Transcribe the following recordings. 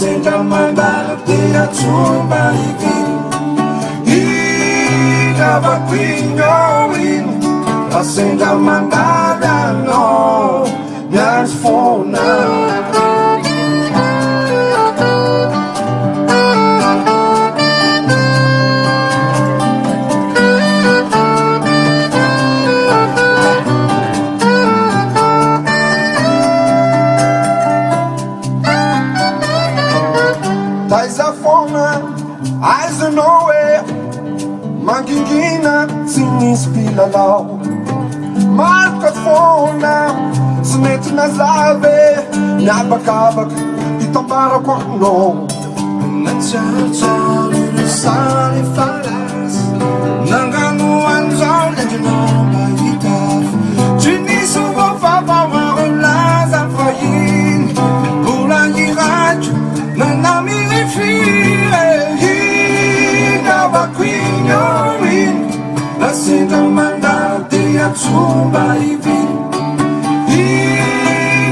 Senta mandala te a tumba I lava qui no la senta mandala no Nas fona Eyes are nowhere, Magigina, Sinis Pilalau, Marcafona, Smet Nazave, Nabakabak, Itabarakon, no, Nachacha, Sani Falas, Nanganu and Zon, and you know my guitar, Chinisu of our lives and for you, Bulani Raj, Nanami Queen, you're in La Senta Mandala te a tumba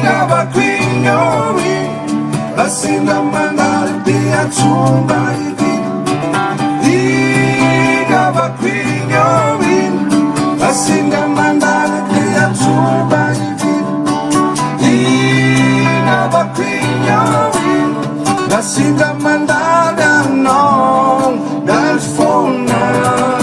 Lava Queen, you're in La Senta Mandala te a tumba Lava Queen, you're in La Senta Mandala te a tumba Lava Queen, you're in La Senta Mandala no That's for now.